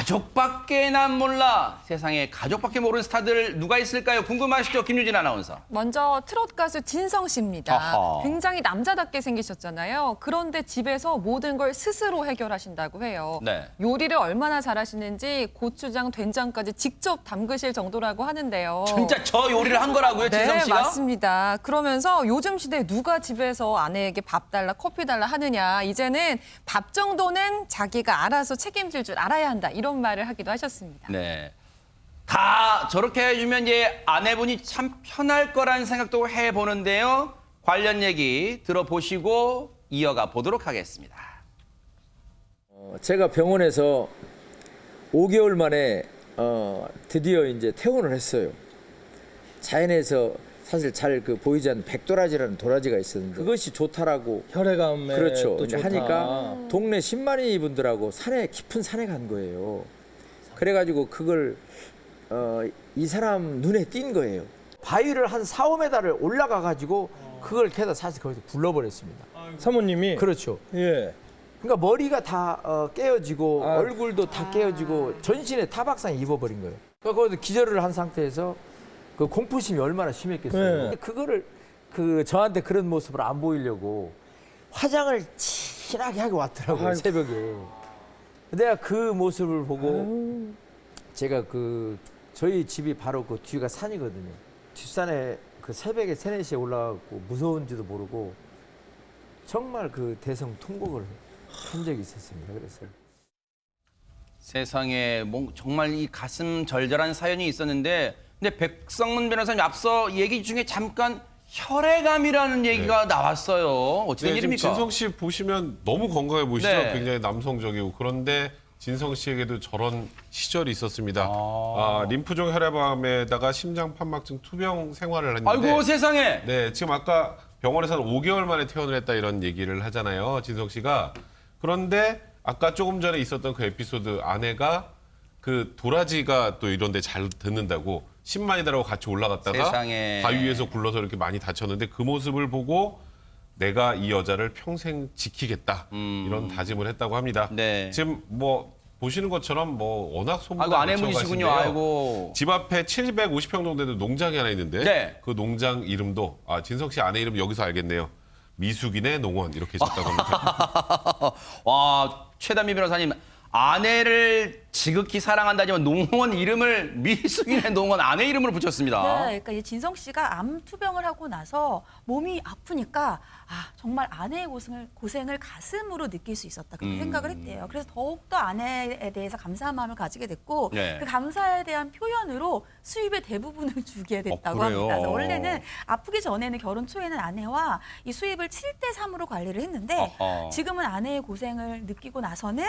가족밖에 난 몰라. 세상에 가족밖에 모르는 스타들 누가 있을까요? 궁금하시죠? 김유진 아나운서. 먼저 트롯 가수 진성 씨입니다. 아하. 굉장히 남자답게 생기셨잖아요. 그런데 집에서 모든 걸 스스로 해결하신다고 해요. 네. 요리를 얼마나 잘하시는지 고추장, 된장까지 직접 담그실 정도라고 하는데요. 진짜 저 요리를 한 거라고요, 진성 씨가? 네, 맞습니다. 그러면서 요즘 시대에 누가 집에서 아내에게 밥 달라, 커피 달라 하느냐. 이제는 밥 정도는 자기가 알아서 책임질 줄 알아야 한다. 이런 말을 하기도 하셨습니다. 네. 다 저렇게 해주면 이제 아내분이 참 편할 거라는 생각도 해보는데요. 관련 얘기 들어보시고 이어가 보도록 하겠습니다. 제가 병원에서 5개월 만에 드디어 이제 퇴원을 했어요. 자연에서 사실 잘 보이지 않는 백도라지라는 도라지가 있었는데 그것이 좋다라고 혈액암에 그렇죠. 또 이제 좋다. 하니까 동네 신만이 분들하고 깊은 산에 간 거예요. 그래가지고 그걸 이 사람 눈에 띈 거예요. 바위를 한 4, 5m를 올라가가지고 그걸 캐다 사실 거기서 굴러버렸습니다. 사모님이 그렇죠. 예. 그러니까 머리가 다 깨어지고 얼굴도 다 깨어지고 전신에 타박상 입어버린 거예요. 그러니까 거기서 기절을 한 상태에서 그 공포심이 얼마나 심했겠어요. 네. 그거를 저한테 그런 모습을 안 보이려고 화장을 진하게 하고 왔더라고요. 아이고. 새벽에. 내가 그 모습을 보고 제가 저희 집이 바로 그 뒤가 산이거든요. 뒷산에 그 새벽에 3, 4시에 올라가고 무서운지도 모르고 정말 그 대성 통곡을 한 적이 있었습니다. 그래서 세상에 정말 이 가슴 절절한 사연이 있었는데 근데 백성문 변호사님 앞서 얘기 중에 잠깐 혈액암이라는 얘기가 나왔어요. 어찌 된 네, 지금 일입니까? 진성 씨 보시면 너무 건강해 보이시죠? 네. 굉장히 남성적이고 그런데 진성 씨에게도 저런 시절이 있었습니다. 림프종 혈액암에다가 심장 판막증 투병 생활을 했는데 아이고 세상에. 네, 지금 아까 병원에서는 5개월 만에 퇴원을 했다 이런 얘기를 하잖아요. 진성 씨가. 그런데 아까 조금 전에 있었던 그 에피소드 아내가 그 도라지가 또 이런 데 잘 듣는다고 10만이다라고 같이 올라갔다가 세상에. 바위 위에서 굴러서 이렇게 많이 다쳤는데 그 모습을 보고 내가 이 여자를 평생 지키겠다 이런 다짐을 했다고 합니다. 네. 지금 보시는 것처럼 워낙 소문이 아이고 아내분이시군요. 아이고. 집 앞에 750평 정도 되는 농장이 하나 있는데 네. 그 농장 이름도 진성 씨 아내 이름 여기서 알겠네요. 미숙인의 농원 이렇게 짓다고 합니다. 와, 최단미 변호사님 아내를 지극히 사랑한다지만 농원 이름을 미숙인의 농원 아내 이름으로 붙였습니다. 네, 그러니까 이 진성 씨가 암 투병을 하고 나서 몸이 아프니까 정말 아내의 고생을 가슴으로 느낄 수 있었다 그렇게 생각을 했대요. 그래서 더욱더 아내에 대해서 감사한 마음을 가지게 됐고 네. 그 감사에 대한 표현으로 수입의 대부분을 주게 됐다고 그래요? 합니다. 그래서 원래는 아프기 전에는 결혼 초에는 아내와 이 수입을 7대3으로 관리를 했는데 어허. 지금은 아내의 고생을 느끼고 나서는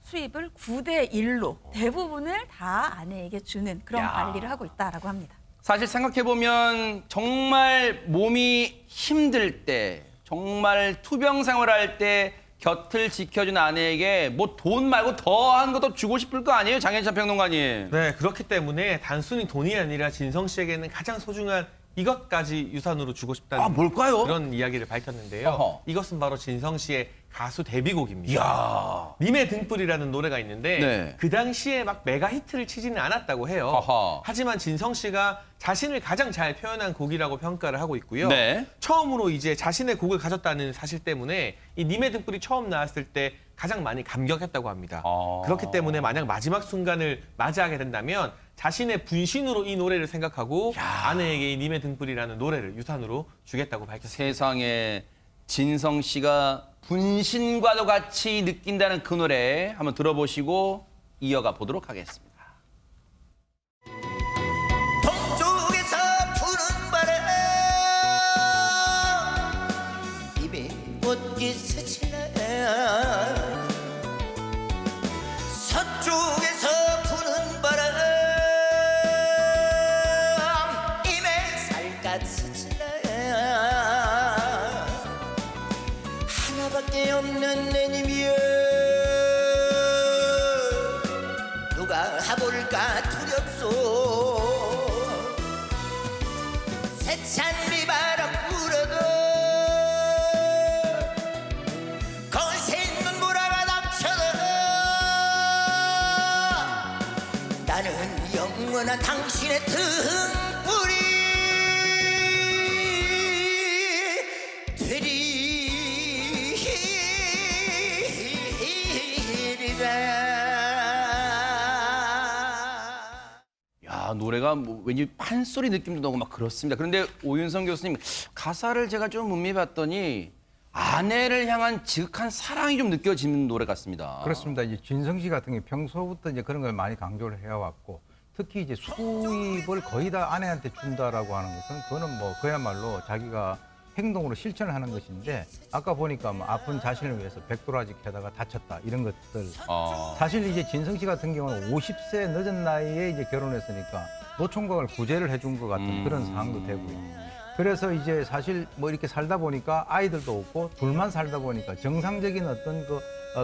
수입을 9대1로 대부분을 다 아내에게 주는 그런 야. 관리를 하고 있다라고 합니다. 사실 생각해보면 정말 몸이 힘들 때 정말 투병 생활할 때 곁을 지켜준 아내에게 돈 말고 더한 것도 주고 싶을 거 아니에요? 장현찬 평론가님. 네, 그렇기 때문에 단순히 돈이 아니라 진성 씨에게는 가장 소중한 이것까지 유산으로 주고 싶다는 뭘까요? 그런 이야기를 밝혔는데요. 어허. 이것은 바로 진성 씨의 가수 데뷔곡입니다. 이야. 님의 등불이라는 노래가 있는데 네. 그 당시에 막 메가 히트를 치지는 않았다고 해요. 어허. 하지만 진성 씨가 자신을 가장 잘 표현한 곡이라고 평가를 하고 있고요. 네. 처음으로 이제 자신의 곡을 가졌다는 사실 때문에 이 님의 등불이 처음 나왔을 때 가장 많이 감격했다고 합니다. 그렇기 때문에 만약 마지막 순간을 맞이하게 된다면 자신의 분신으로 이 노래를 생각하고 아내에게 이 님의 등불이라는 노래를 유산으로 주겠다고 밝혔습니다. 세상에 진성 씨가 분신과도 같이 느낀다는 그 노래 한번 들어보시고 이어가 보도록 하겠습니다. 동쪽에서 부는 바람 입에 꽃기 스치네 나밖에 없는 내 집이여 누가 하볼까 두렵소 세찬 비바람 불어도 거센 눈보라가 닥쳐도 나는 영원한 당신의 등불이 야, 노래가 뭐 왠지 판소리 느낌도 나고 막 그렇습니다. 그런데 오윤성 교수님 가사를 제가 좀 음미봤더니 아내를 향한 지극한 사랑이 좀 느껴지는 노래 같습니다. 그렇습니다. 이제 진성 씨 같은 경우 평소부터 이제 그런 걸 많이 강조를 해왔고 특히 이제 수입을 거의 다 아내한테 준다라고 하는 것은 그거는 뭐 그야말로 자기가 행동으로 실천을 하는 것인데 아까 보니까 뭐 아픈 자신을 위해서 백도라지 캐다가 다쳤다 이런 것들 사실 이제 진성 씨 같은 경우는 50세 늦은 나이에 이제 결혼했으니까 노총각을 구제를 해준 것 같은 그런 상황도 되고요. 그래서 이제 사실 뭐 이렇게 살다 보니까 아이들도 없고 둘만 살다 보니까 정상적인 어떤 그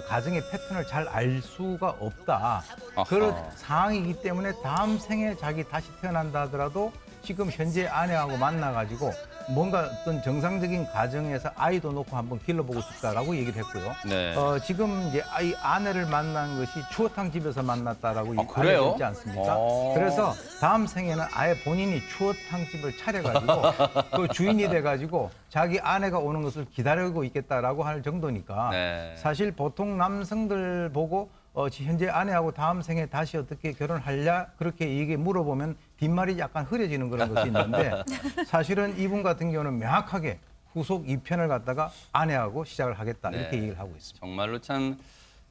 가정의 패턴을 잘 알 수가 없다. 그런 상황이기 때문에 다음 생에 자기 다시 태어난다 하더라도 지금 현재 아내하고 만나가지고 뭔가 어떤 정상적인 가정에서 아이도 놓고 한번 길러보고 싶다라고 얘기를 했고요. 네. 지금 이제 아내를 만난 것이 추어탕 집에서 만났다라고 그래요? 알려져 있지 않습니까? 그래서 다음 생에는 아예 본인이 추어탕 집을 차려가지고 그 주인이 돼가지고 자기 아내가 오는 것을 기다리고 있겠다라고 할 정도니까 네. 사실 보통 남성들 보고 현재 아내하고 다음 생에 다시 어떻게 결혼하려 그렇게 얘기 물어보면 뒷말이 약간 흐려지는 그런 것이 있는데 사실은 이분 같은 경우는 명확하게 후속 2편을 갖다가 아내하고 시작을 하겠다 이렇게 얘기를 하고 있습니다. 정말로 참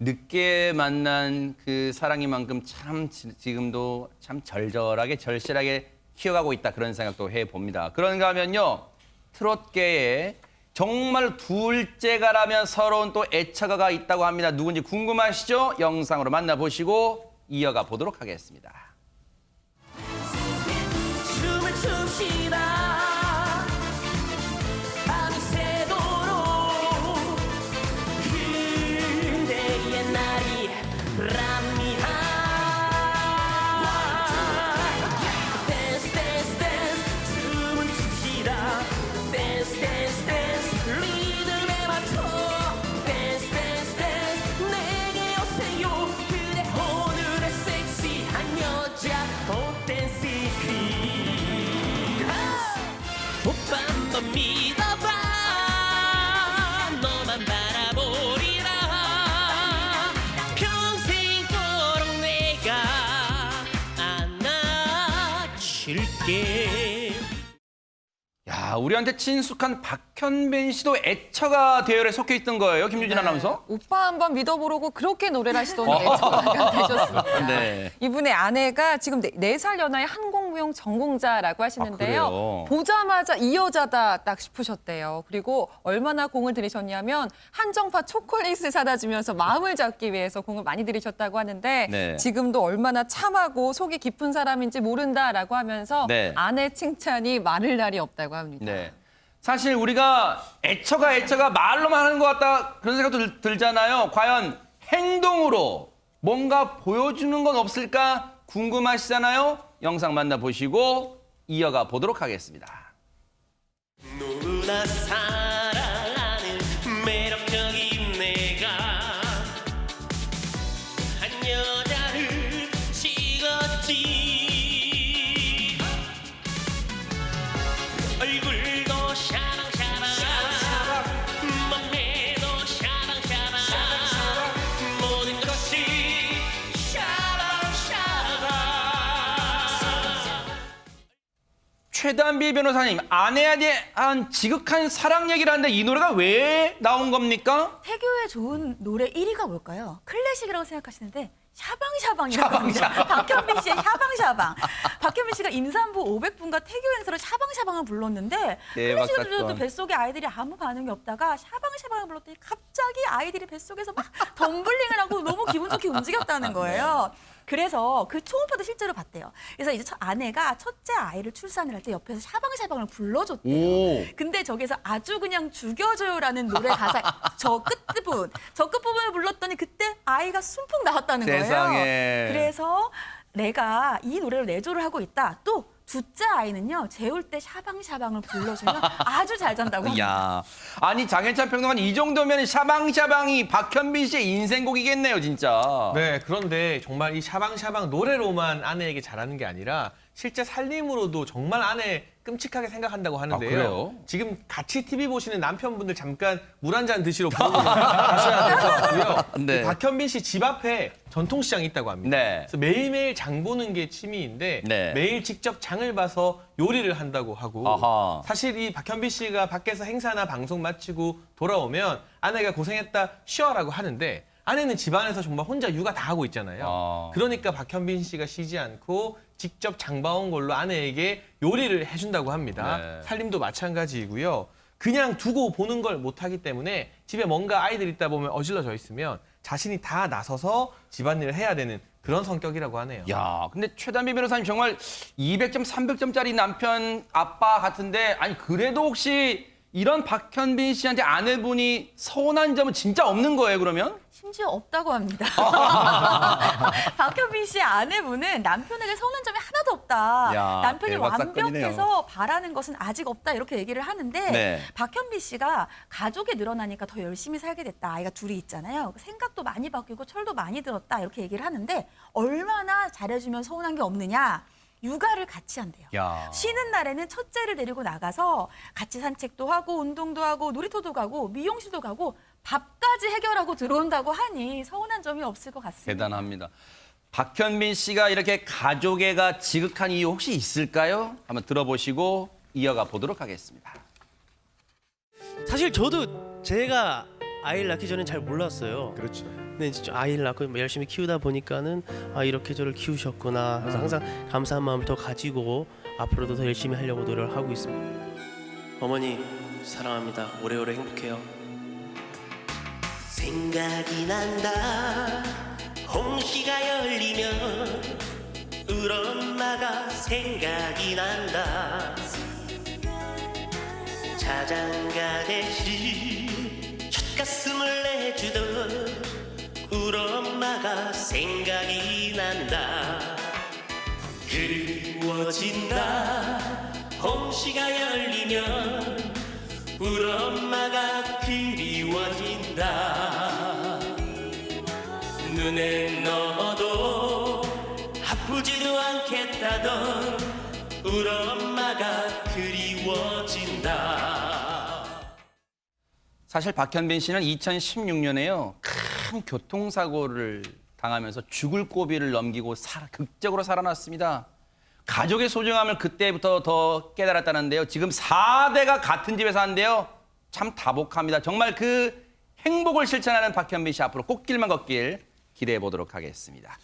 늦게 만난 그 사랑이만큼 참 지금도 참 절절하게 절실하게 키워가고 있다 그런 생각도 해봅니다. 그런가 하면요. 트롯계에 정말 둘째가라면 서러운 또 애처가가 있다고 합니다. 누군지 궁금하시죠? 영상으로 만나보시고 이어가 보도록 하겠습니다. 춤을 춥시다 밤이 새도록 그대의 날이 랍니다 댄스 댄스 댄스 춤을 춥시다 댄스 댄스 댄스 리듬에 맞춰 댄스 댄스 댄스 내게 오세요 그대 오늘의 섹시한 여자 댄스 오빠 한번 믿어봐 너만 바라보리라 평생도록 내가 안아줄게 야, 우리한테 친숙한 박현빈 씨도 애처가 대열에 속해 있던 거예요, 김유진 아나운서? 오빠 한번 믿어보라고 그렇게 노래를 하시더니 애처가 되셨습니다. 네. 이분의 아내가 지금 4살 연하의 항공무용 전공자라고 하시는데요. 그래요? 보자마자 이 여자다 딱 싶으셨대요. 그리고 얼마나 공을 들이셨냐면 한정파 초콜릿을 사다 주면서 마음을 잡기 위해서 공을 많이 들이셨다고 하는데 네. 지금도 얼마나 참하고 속이 깊은 사람인지 모른다라고 하면서 네. 아내 칭찬이 마를 날이 없다고 합니다. 네. 사실 우리가 애처가 말로만 하는 것 같다 그런 생각도 들잖아요. 과연 행동으로 뭔가 보여주는 건 없을까 궁금하시잖아요. 영상 만나보시고 이어가 보도록 하겠습니다. 누구나 사랑하는 매력적인 내가 한 여자를 찍었지 얼굴도 샤방샤방 몸매도 샤방샤방 모든 것이 샤방샤방 최단비 변호사님, 아내에 대한 지극한 사랑 얘기를 하는데 이 노래가 왜 나온 겁니까? 태교에 좋은 노래 1위가 뭘까요? 클래식이라고 생각하시는데 샤방샤방이라고 합니다. 박현빈 씨의 샤방샤방. 박현빈 씨가 임산부 500분과 태교 행사로 샤방샤방을 불렀는데 대박 클래식을 불러도 사건. 뱃속에 아이들이 아무 반응이 없다가 샤방샤방을 불렀더니 갑자기 아이들이 뱃속에서 막 덤블링을 하고 너무 기분 좋게 움직였다는 거예요. 그래서 그 초음파도 실제로 봤대요. 그래서 이제 아내가 첫째 아이를 출산을 할 때 옆에서 샤방샤방을 불러줬대요. 오. 근데 저기서 아주 그냥 죽여줘요라는 노래 가사 저 끝부분을 불렀더니 그때 아이가 숨풍 나왔다는 거예요. 세상에. 그래서 내가 이 노래를 내조를 하고 있다. 또 둘째 아이는요, 재울 때 샤방샤방을 불러주면 아주 잘 잔다고 합니다. 야, 아니 장현찬 평론가는 이 정도면 샤방샤방이 박현빈 씨의 인생곡이겠네요, 진짜. 네, 그런데 정말 이 샤방샤방 노래로만 아내에게 잘하는 게 아니라 실제 살림으로도 정말 아내 끔찍하게 생각한다고 하는데요. 아, 그래요? 지금 같이 TV 보시는 남편분들 잠깐 물 한 잔 드시러 가셔야 될 것 같고요. 네. 이 박현빈 씨 집 앞에 전통시장이 있다고 합니다. 네. 그래서 매일매일 장 보는 게 취미인데 네. 매일 직접 장을 봐서 요리를 한다고 하고 아하. 사실 이 박현빈 씨가 밖에서 행사나 방송 마치고 돌아오면 아내가 고생했다 쉬어라고 하는데 아내는 집안에서 정말 혼자 육아 다 하고 있잖아요. 그러니까 박현빈 씨가 쉬지 않고 직접 장 봐온 걸로 아내에게 요리를 해준다고 합니다. 네. 살림도 마찬가지이고요. 그냥 두고 보는 걸 못하기 때문에 집에 뭔가 아이들 있다 보면 어질러져 있으면 자신이 다 나서서 집안일을 해야 되는 그런 성격이라고 하네요. 야, 근데 최단비 변호사님 정말 200점, 300점짜리 남편 아빠 같은데 아니 그래도 혹시 이런 박현빈 씨한테 아내분이 서운한 점은 진짜 없는 거예요, 그러면? 심지어 없다고 합니다. 박현빈 씨의 아내분은 남편에게 서운한 점이 하나도 없다. 야, 남편이 대박 사건이네요. 완벽해서 바라는 것은 아직 없다. 이렇게 얘기를 하는데 네. 박현빈 씨가 가족이 늘어나니까 더 열심히 살게 됐다. 아이가 둘이 있잖아요. 생각도 많이 바뀌고 철도 많이 들었다. 이렇게 얘기를 하는데 얼마나 잘해주면 서운한 게 없느냐. 육아를 같이 한대요. 야. 쉬는 날에는 첫째를 데리고 나가서 같이 산책도 하고 운동도 하고 놀이터도 가고 미용실도 가고 밥까지 해결하고 들어온다고 하니 서운한 점이 없을 것 같습니다. 대단합니다. 박현빈 씨가 이렇게 가족애가 지극한 이유 혹시 있을까요? 한번 들어보시고 이어가 보도록 하겠습니다. 사실 저도 제가 아이를 낳기 전엔 잘 몰랐어요. 그렇죠. 근데 진짜 아이를 낳고 열심히 키우다 보니까는 아 이렇게 저를 키우셨구나. 그래서 항상 감사한 마음을 더 가지고 앞으로도 더 열심히 하려고 노력을 하고 있습니다. 어머니 사랑합니다. 오래오래 행복해요. 생각이 난다 홍시가 열리면 우리 엄마가 생각이 난다 자장가 대신 젖가슴을 내주던 우리 엄마가 생각이 난다 그리워진다 홍시가 열리면 우리 엄마가 그리워진다 눈에 넣어도 아프지도 않겠다던 우리 엄마가 그리워진다. 사실 박현빈 씨는 2016년에요. 큰 교통사고를 당하면서 죽을 고비를 넘기고 극적으로 살아났습니다. 가족의 소중함을 그때부터 더 깨달았다는데요. 지금 4대가 같은 집에 사는데요. 참 다복합니다. 정말 그 행복을 실천하는 박현빈 씨 앞으로 꽃길만 걷길 기대해 보도록 하겠습니다.